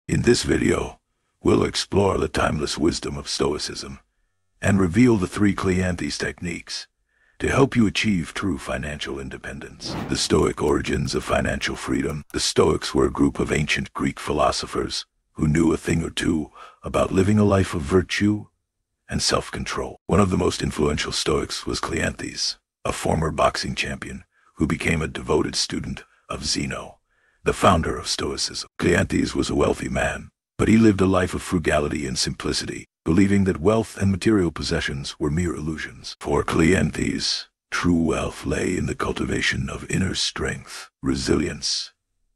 In this video, we'll explore the timeless wisdom of Stoicism and reveal the 3 Cleanthes techniques to help you achieve true financial independence. The Stoic origins of financial freedom. The Stoics were a group of ancient Greek philosophers who knew a thing or two about living a life of virtue and self-control. One of the most influential Stoics was Cleanthes, a former boxing champion who became a devoted student of Zeno, the founder of Stoicism. Cleanthes was a wealthy man, but he lived a life of frugality and simplicity, believing that wealth and material possessions were mere illusions. For Cleanthes, true wealth lay in the cultivation of inner strength, resilience,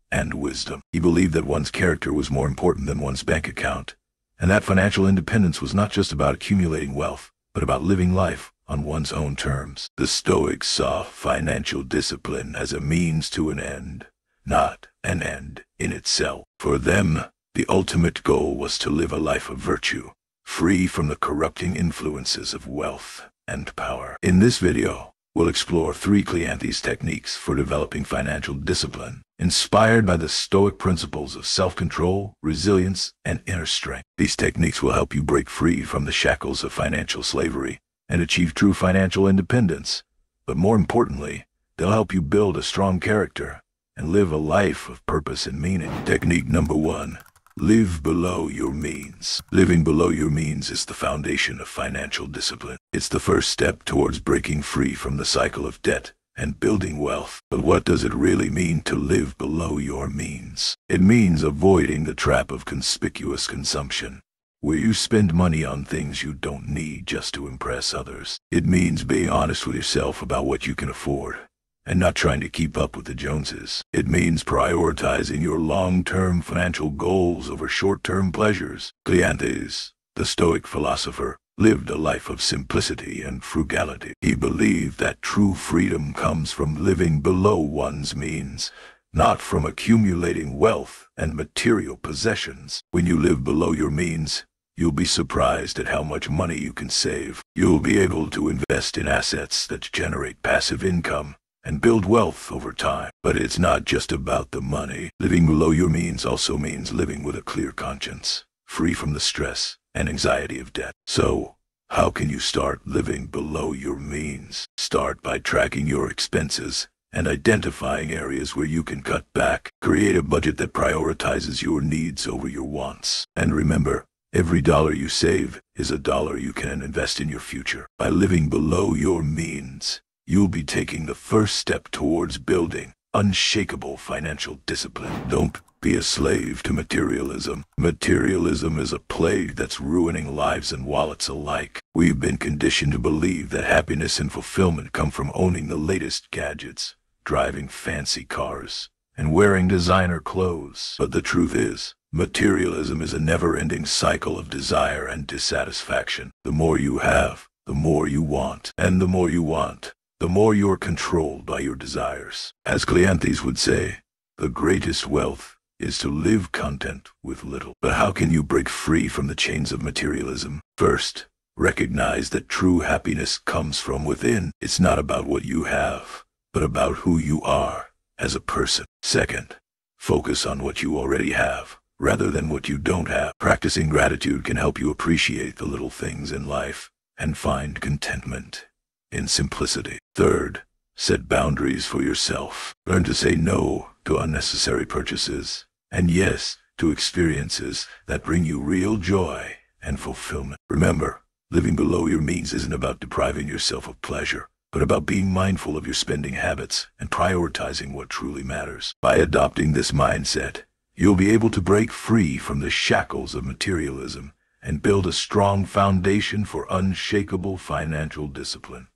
and wisdom. He believed that one's character was more important than one's bank account, and that financial independence was not just about accumulating wealth, but about living life on one's own terms. The Stoics saw financial discipline as a means to an end, not an end in itself. For them, the ultimate goal was to live a life of virtue, free from the corrupting influences of wealth and power. In this video, we'll explore 3 Cleanthes techniques for developing financial discipline, inspired by the Stoic principles of self-control, resilience, and inner strength. These techniques will help you break free from the shackles of financial slavery and achieve true financial independence. But more importantly, they'll help you build a strong character and live a life of purpose and meaning. Technique number 1. Live below your means. Living below your means is the foundation of financial discipline. It's the first step towards breaking free from the cycle of debt and building wealth. But what does it really mean to live below your means? It means avoiding the trap of conspicuous consumption, where you spend money on things you don't need just to impress others. It means being honest with yourself about what you can afford and not trying to keep up with the Joneses. It means prioritizing your long-term financial goals over short-term pleasures. Cleanthes, the Stoic philosopher, lived a life of simplicity and frugality. He believed that true freedom comes from living below one's means, not from accumulating wealth and material possessions. When you live below your means, you'll be surprised at how much money you can save. You'll be able to invest in assets that generate passive income and build wealth over time. But it's not just about the money. Living below your means also means living with a clear conscience, free from the stress and anxiety of debt. So, how can you start living below your means? Start by tracking your expenses and identifying areas where you can cut back. Create a budget that prioritizes your needs over your wants. And remember, every dollar you save is a dollar you can invest in your future. By living below your means, you'll be taking the first step towards building unshakable financial discipline. Don't be a slave to materialism. Materialism is a plague that's ruining lives and wallets alike. We've been conditioned to believe that happiness and fulfillment come from owning the latest gadgets, driving fancy cars, and wearing designer clothes. But the truth is, materialism is a never-ending cycle of desire and dissatisfaction. The more you have, the more you want. And the more you want, the more you're controlled by your desires. As Cleanthes would say, the greatest wealth is to live content with little. But how can you break free from the chains of materialism? First, recognize that true happiness comes from within. It's not about what you have, but about who you are as a person. Second, focus on what you already have, rather than what you don't have. Practicing gratitude can help you appreciate the little things in life and find contentment in simplicity. Third, set boundaries for yourself. Learn to say no to unnecessary purchases, and yes to experiences that bring you real joy and fulfillment. Remember, living below your means isn't about depriving yourself of pleasure, but about being mindful of your spending habits and prioritizing what truly matters. By adopting this mindset, you'll be able to break free from the shackles of materialism and build a strong foundation for unshakable financial discipline.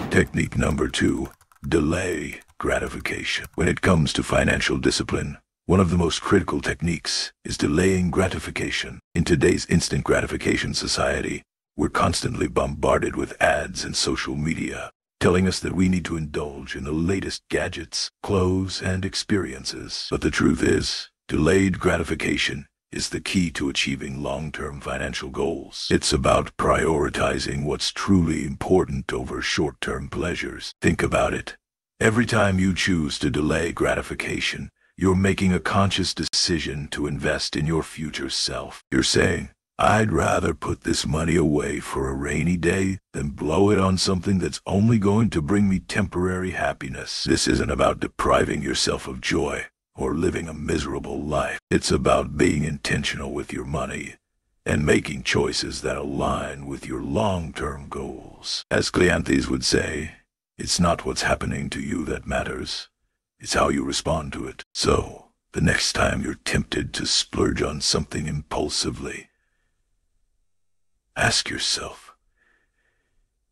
Technique number 2. Delay gratification. When it comes to financial discipline, one of the most critical techniques is delaying gratification. In today's instant gratification society, we're constantly bombarded with ads and social media, telling us that we need to indulge in the latest gadgets, clothes, and experiences. But the truth is, delayed gratification is the key to achieving long-term financial goals. It's about prioritizing what's truly important over short-term pleasures. Think about it. Every time you choose to delay gratification, You're making a conscious decision to invest in your future self. You're saying, I'd rather put this money away for a rainy day than blow it on something that's only going to bring me temporary happiness. This isn't about depriving yourself of joy or living a miserable life. It's about being intentional with your money and making choices that align with your long-term goals. As Cleanthes would say, it's not what's happening to you that matters. It's how you respond to it. So, the next time you're tempted to splurge on something impulsively, ask yourself,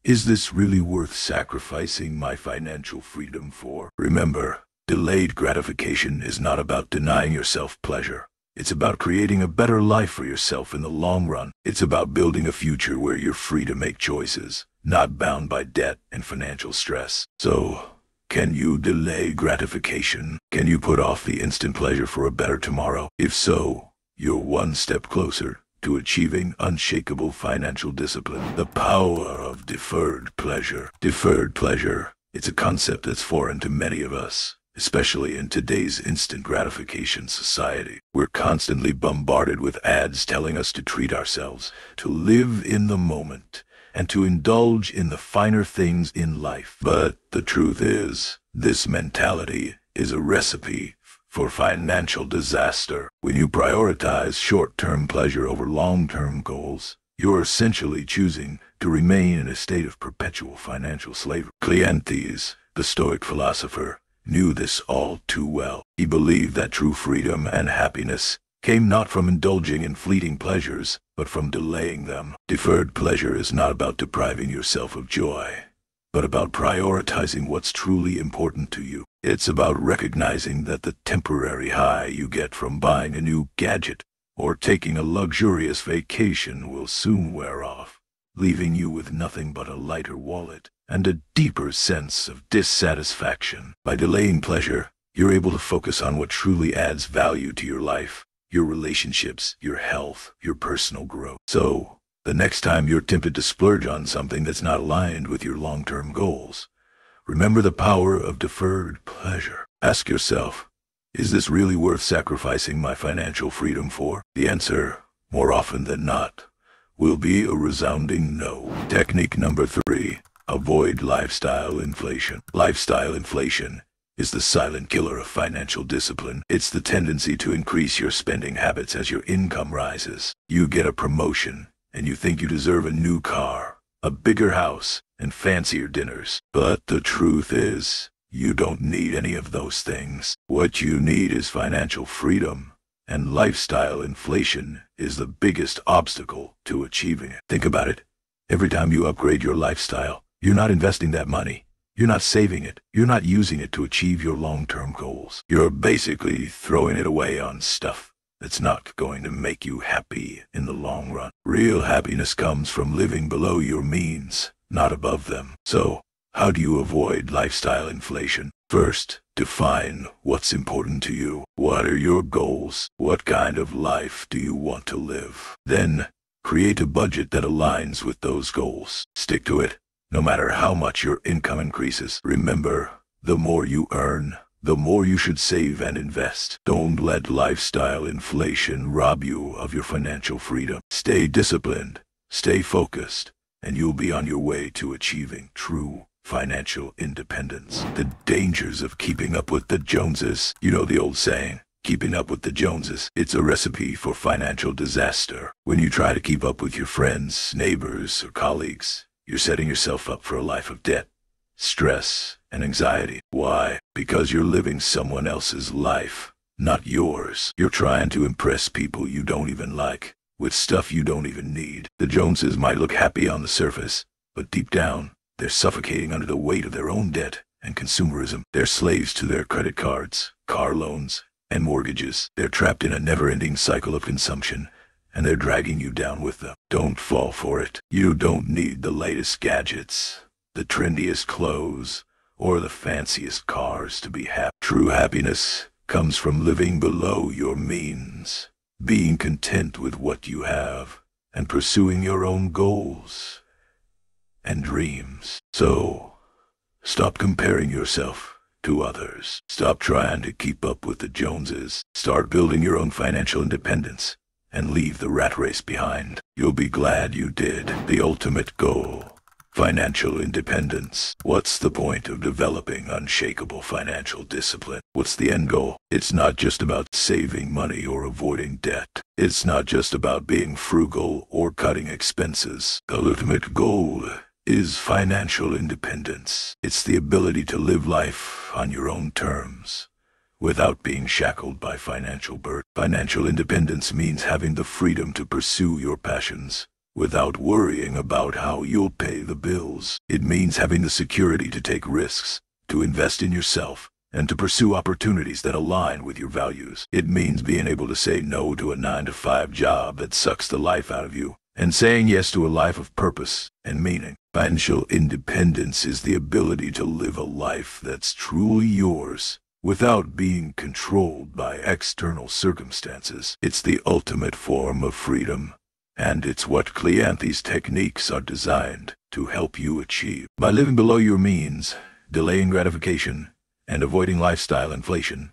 is this really worth sacrificing my financial freedom for? Remember, delayed gratification is not about denying yourself pleasure. It's about creating a better life for yourself in the long run. It's about building a future where you're free to make choices, not bound by debt and financial stress. So, can you delay gratification? Can you put off the instant pleasure for a better tomorrow? If so, you're one step closer to achieving unshakable financial discipline. The power of deferred pleasure. Deferred pleasure, it's a concept that's foreign to many of us, especially in today's instant gratification society. We're constantly bombarded with ads telling us to treat ourselves, to live in the moment, and to indulge in the finer things in life. But the truth is, this mentality is a recipe for financial disaster. When you prioritize short-term pleasure over long-term goals, you're essentially choosing to remain in a state of perpetual financial slavery. Cleanthes, the Stoic philosopher, knew this all too well. He believed that true freedom and happiness came not from indulging in fleeting pleasures, but from delaying them. Deferred pleasure is not about depriving yourself of joy, but about prioritizing what's truly important to you. It's about recognizing that the temporary high you get from buying a new gadget or taking a luxurious vacation will soon wear off, leaving you with nothing but a lighter wallet and a deeper sense of dissatisfaction. By delaying pleasure, you're able to focus on what truly adds value to your life, your relationships, your health, your personal growth. So, the next time you're tempted to splurge on something that's not aligned with your long-term goals, remember the power of deferred pleasure. Ask yourself, is this really worth sacrificing my financial freedom for? The answer, more often than not, will be a resounding no. Technique number 3, avoid lifestyle inflation. Lifestyle inflation is the silent killer of financial discipline. It's the tendency to increase your spending habits as your income rises. You get a promotion, and you think you deserve a new car, a bigger house, and fancier dinners. But the truth is, you don't need any of those things. What you need is financial freedom, and lifestyle inflation is the biggest obstacle to achieving it. Think about it. Every time you upgrade your lifestyle, you're not investing that money. You're not saving it. You're not using it to achieve your long-term goals. You're basically throwing it away on stuff that's not going to make you happy in the long run. Real happiness comes from living below your means, not above them. So, how do you avoid lifestyle inflation? First, define what's important to you. What are your goals? What kind of life do you want to live? Then, create a budget that aligns with those goals. Stick to it, no matter how much your income increases. Remember, the more you earn, the more you should save and invest. Don't let lifestyle inflation rob you of your financial freedom. Stay disciplined, stay focused, and you'll be on your way to achieving true financial independence. The dangers of keeping up with the Joneses. You know the old saying, keeping up with the Joneses. It's a recipe for financial disaster. When you try to keep up with your friends, neighbors, or colleagues, you're setting yourself up for a life of debt, stress, and anxiety. Why? Because you're living someone else's life, not yours. You're trying to impress people you don't even like, with stuff you don't even need. The Joneses might look happy on the surface, but deep down, they're suffocating under the weight of their own debt and consumerism. They're slaves to their credit cards, car loans, and mortgages. They're trapped in a never-ending cycle of consumption, and they're dragging you down with them. Don't fall for it. You don't need the latest gadgets, the trendiest clothes, or the fanciest cars to be happy. True happiness comes from living below your means, being content with what you have, and pursuing your own goals and dreams. So, stop comparing yourself to others. Stop trying to keep up with the Joneses. Start building your own financial independence and leave the rat race behind. You'll be glad you did. The ultimate goal. Financial independence. What's the point of developing unshakable financial discipline? What's the end goal? It's not just about saving money or avoiding debt. It's not just about being frugal or cutting expenses. The ultimate goal is financial independence. It's the ability to live life on your own terms, without being shackled by financial burden. Financial independence means having the freedom to pursue your passions, without worrying about how you'll pay the bills. It means having the security to take risks, to invest in yourself, and to pursue opportunities that align with your values. It means being able to say no to a 9-to-5 job that sucks the life out of you, and saying yes to a life of purpose and meaning. Financial independence is the ability to live a life that's truly yours, without being controlled by external circumstances. It's the ultimate form of freedom, and it's what Cleanthes techniques are designed to help you achieve. By living below your means, delaying gratification, and avoiding lifestyle inflation,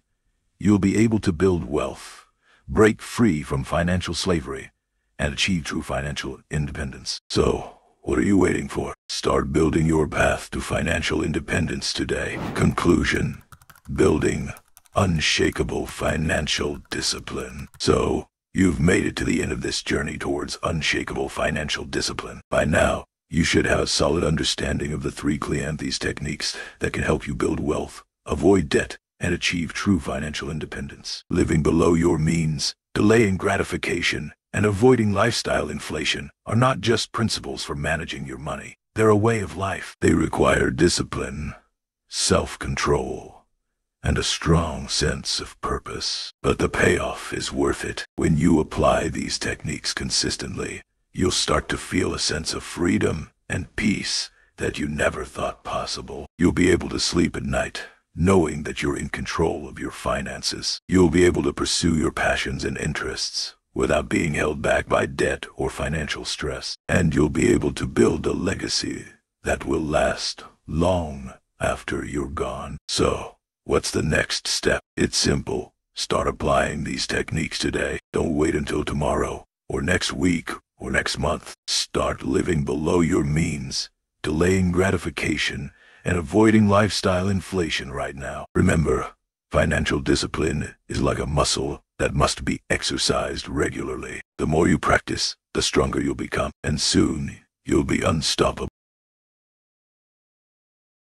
you'll be able to build wealth, break free from financial slavery, and achieve true financial independence. So, what are you waiting for? Start building your path to financial independence today. Conclusion: building unshakable financial discipline. So, you've made it to the end of this journey towards unshakable financial discipline. By now, you should have a solid understanding of the 3 Cleanthes techniques that can help you build wealth, avoid debt, and achieve true financial independence. Living below your means, delaying gratification, and avoiding lifestyle inflation are not just principles for managing your money. They're a way of life. They require discipline, self-control, and a strong sense of purpose. But the payoff is worth it. When you apply these techniques consistently, you'll start to feel a sense of freedom and peace that you never thought possible. You'll be able to sleep at night, knowing that you're in control of your finances. You'll be able to pursue your passions and interests without being held back by debt or financial stress. And you'll be able to build a legacy that will last long after you're gone. So, what's the next step? It's simple. Start applying these techniques today. Don't wait until tomorrow, or next week, or next month. Start living below your means, delaying gratification, and avoiding lifestyle inflation right now. Remember, financial discipline is like a muscle that must be exercised regularly. The more you practice, the stronger you'll become, and soon you'll be unstoppable.